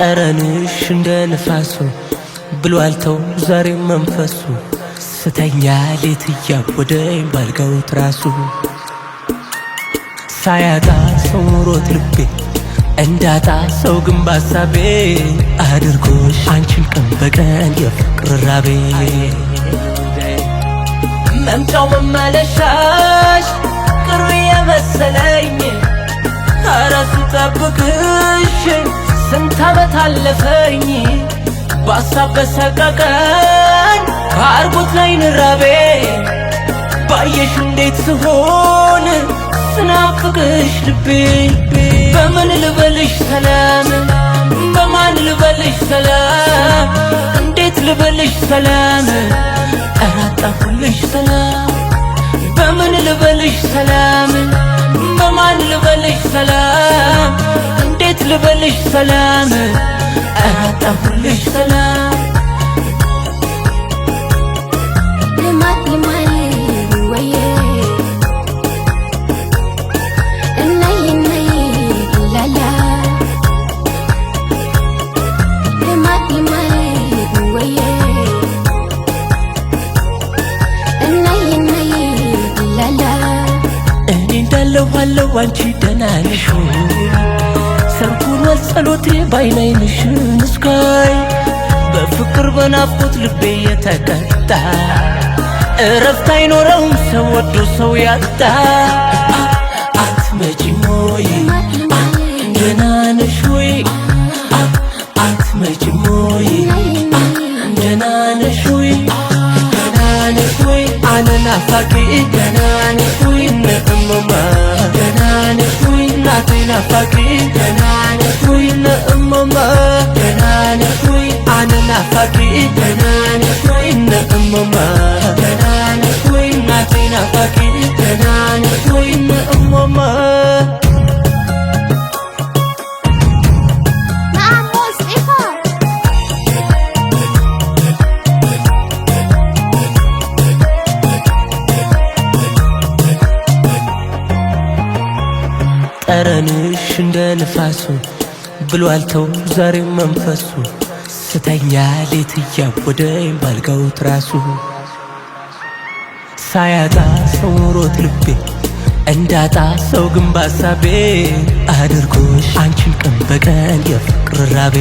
ጠረንሽ እንደ ንፋሱ ብሏል ተው ዛሬ መንፈሱ ስተኛ ሌት እያወደኝ ባልጋው ትራሱ ሳያጣ ሰው ኖሮት ልቤ እንዳጣ ሰው ግን ባሳቤ አድርጎሽ አንቺን ቀን በቀን የፍቅር ራቤ መምጫው መመለሻሽ ቅርብ የመሰለኝ አራሱ ጠብቅሽ ስንት ዓመት አለፈኝ ባሳብ በሰቀቀን ካርጉት ላይ ንራቤ ባየሽ እንዴት ስሆን ስናፍቅሽ ልቤ በምን ልበልሽ ሰላም በማን ልበልሽ ሰላም እንዴት ልበልሽ ሰላም አራጣሁልሽ ሰላም በምን ልበልሽ ሰላም በማን ልበልሽ ሰላም እንዴት ልበልሽ ሰላም አራጣሁልሽ ሰላም ልማት ልማይ ወዬ እናይ እናይ ላላ ልማት ልማይ ወዬ እናይ እናይ ላላ እኔ እንዳለሁ አለሁ አንቺ ደህና ነሽ ሰርኩን ወጸሎቴ ባይናይንሽ ንስካይ በፍቅር በናፍቆት ልቤ የተቀጣ እረፍት አይኖረውም ሰው ወዶ ሰው ያጣ አትመጪም ወይ ደህና ነሽ ወይ አትመጪም ወይ ደህና ነሽ ወይ ደህና ነሽ ወይ አነናፋቂ ደህና ነሽ ወይ ነእመማ ደህና ነሽ ወይ እናቴ ናፋቂ ደህና ነሽ ወይ ነእመማ ደህና ነሽ ወይ አነናፋቂ ደህና ነሽ ወይ ነእመማ ደህና ነሽ ወይ እናቴ ናፋቂ ደህና ነሽ ወይ ነእመማ ጠረንሽ እንደ ንፋሱ ብሏል ተው ዛሬ መንፈሱ ስተኛ ሌት እያወደኝ ባልጋው ትራሱ ሳያጣ ሰው ኖሮት ልቤ እንዳጣ ሰው ግን ባሳቤ አድርጎሽ አንቺን ቀን በቀን የፍቅር ራቤ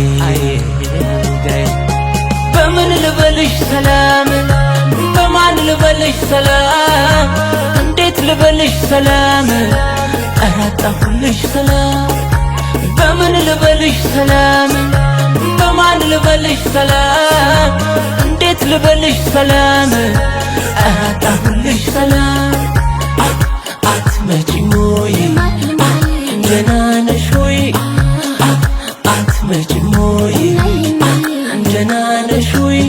በምን ልበልሽ ሰላም በማን ልበልሽ ሰላም እንዴት ልበልሽ ሰላም አራጣሁልሽ ሰላም በምን ልበልሽ ሰላም በማን ልበልሽ ሰላም እንዴት ልበልሽ ሰላም አራጣሁልሽ ሰላም አትመጪም ወይ ደህና ነሽ ወይ አትመጪም ወይ ደህና ነሽ ወይ